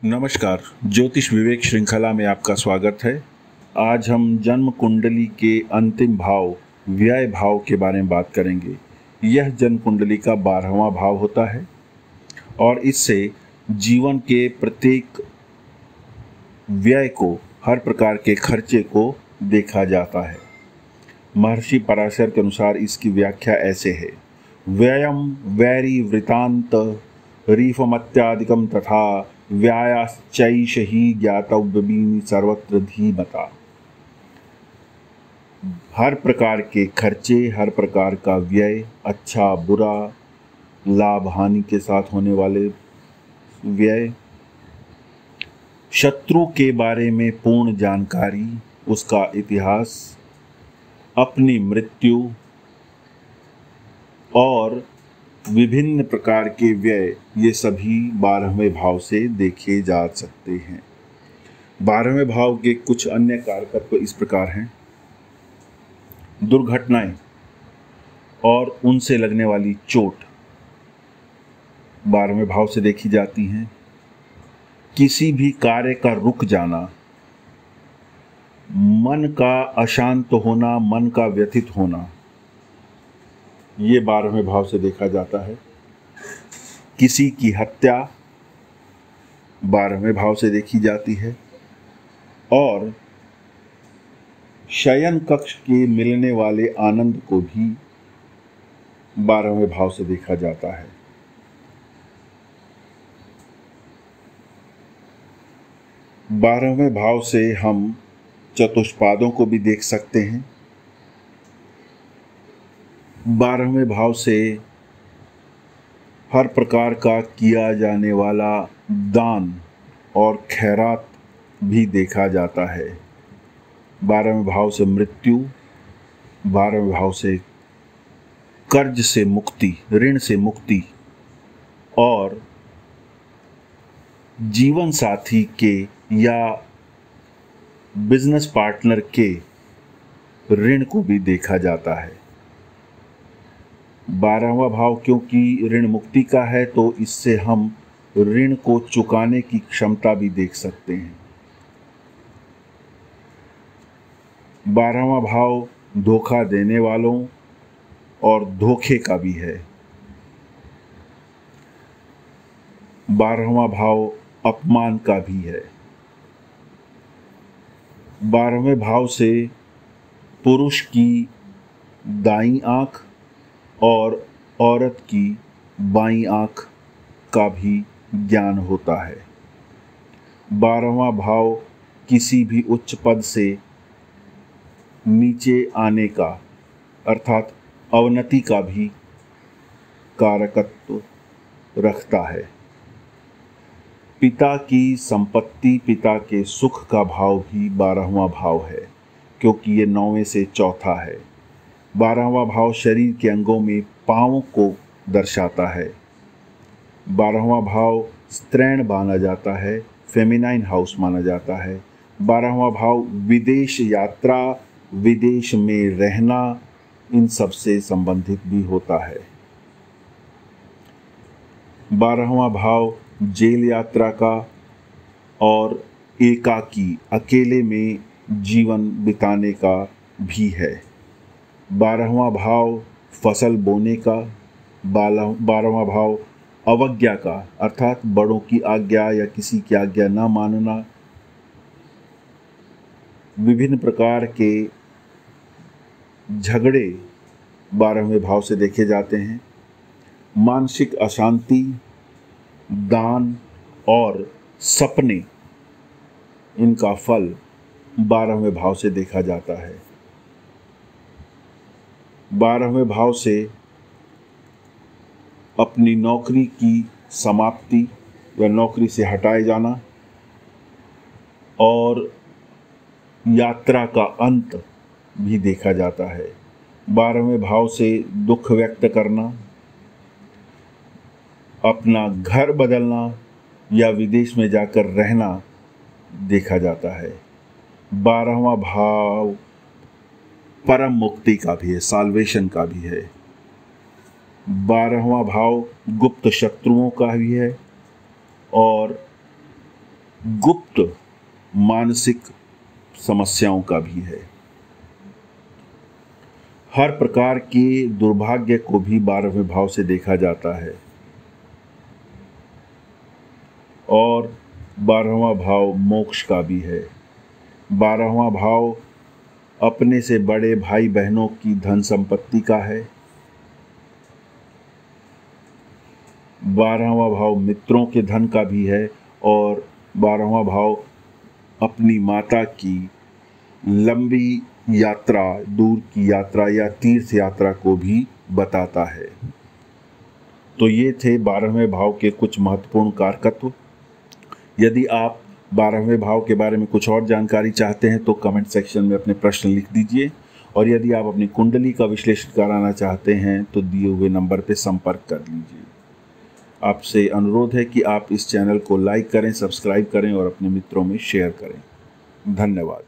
नमस्कार, ज्योतिष विवेक श्रृंखला में आपका स्वागत है। आज हम जन्म कुंडली के अंतिम भाव व्यय भाव के बारे में बात करेंगे। यह जन्म कुंडली का 12वां भाव होता है और इससे जीवन के प्रत्येक व्यय को, हर प्रकार के खर्चे को देखा जाता है। महर्षि पराशर के अनुसार इसकी व्याख्या ऐसे है: व्ययम वैरी वृतांत रीफमत्यादिकम तथा व्यायाश्चैष ही ज्ञातव्यमीनि सर्वत्र धीमता। हर प्रकार के खर्चे, हर प्रकार का व्यय, अच्छा बुरा, लाभ हानि के साथ होने वाले व्यय, शत्रु के बारे में पूर्ण जानकारी, उसका इतिहास, अपनी मृत्यु और विभिन्न प्रकार के व्यय, ये सभी 12वें भाव से देखे जा सकते हैं। 12वें भाव के कुछ अन्य कारकत्व इस प्रकार हैं: दुर्घटनाएं और उनसे लगने वाली चोट 12वें भाव से देखी जाती हैं। किसी भी कार्य का रुक जाना, मन का अशांत होना, मन का व्यथित होना, ये 12वें भाव से देखा जाता है। किसी की हत्या 12वें भाव से देखी जाती है और शयन कक्ष के मिलने वाले आनंद को भी 12वें भाव से देखा जाता है। बारहवें भाव से हम चतुष्पादों को भी देख सकते हैं। 12वें भाव से हर प्रकार का किया जाने वाला दान और खैरात भी देखा जाता है। 12वें भाव से मृत्यु, 12वें भाव से कर्ज से मुक्ति, ऋण से मुक्ति और जीवन साथी के या बिजनेस पार्टनर के ऋण को भी देखा जाता है। 12वां भाव क्योंकि ऋण मुक्ति का है तो इससे हम ऋण को चुकाने की क्षमता भी देख सकते हैं। 12वां भाव धोखा देने वालों और धोखे का भी है। 12वां भाव अपमान का भी है। 12वें भाव से पुरुष की दाईं आंख और औरत की बाईं आंख का भी ज्ञान होता है। 12वां भाव किसी भी उच्च पद से नीचे आने का, अर्थात अवनति का भी कारकत्व रखता है। पिता की संपत्ति, पिता के सुख का भाव भी 12वां भाव है क्योंकि ये 9वें से चौथा है। 12वां भाव शरीर के अंगों में पाँव को दर्शाता है। 12वां भाव स्त्रैण माना जाता है, फेमिनाइन हाउस माना जाता है। 12वां भाव विदेश यात्रा, विदेश में रहना, इन सब से संबंधित भी होता है। 12वां भाव जेल यात्रा का और एकाकी, अकेले में जीवन बिताने का भी है। 12वां भाव फसल बोने का, 12वां भाव अवज्ञा का, अर्थात बड़ों की आज्ञा या किसी की आज्ञा ना मानना, विभिन्न प्रकार के झगड़े 12वें भाव से देखे जाते हैं। मानसिक अशांति, दान और सपने, इनका फल 12वें भाव से देखा जाता है। 12वें भाव से अपनी नौकरी की समाप्ति या नौकरी से हटाए जाना और यात्रा का अंत भी देखा जाता है। 12वें भाव से दुख व्यक्त करना, अपना घर बदलना या विदेश में जाकर रहना देखा जाता है। 12वां भाव परम मुक्ति का भी है, साल्वेशन का भी है। 12वां भाव गुप्त शत्रुओं का भी है और गुप्त मानसिक समस्याओं का भी है। हर प्रकार के दुर्भाग्य को भी 12वें भाव से देखा जाता है और 12वां भाव मोक्ष का भी है। 12वां भाव अपने से बड़े भाई बहनों की धन संपत्ति का है। 12वां भाव मित्रों के धन का भी है और 12वां भाव अपनी माता की लंबी यात्रा, दूर की यात्रा या तीर्थ यात्रा को भी बताता है। तो ये थे 12वें भाव के कुछ महत्वपूर्ण कारकत्व। यदि आप 12वें भाव के बारे में कुछ और जानकारी चाहते हैं तो कमेंट सेक्शन में अपने प्रश्न लिख दीजिए, और यदि आप अपनी कुंडली का विश्लेषण कराना चाहते हैं तो दिए हुए नंबर पर संपर्क कर लीजिए। आपसे अनुरोध है कि आप इस चैनल को लाइक करें, सब्सक्राइब करें और अपने मित्रों में शेयर करें। धन्यवाद।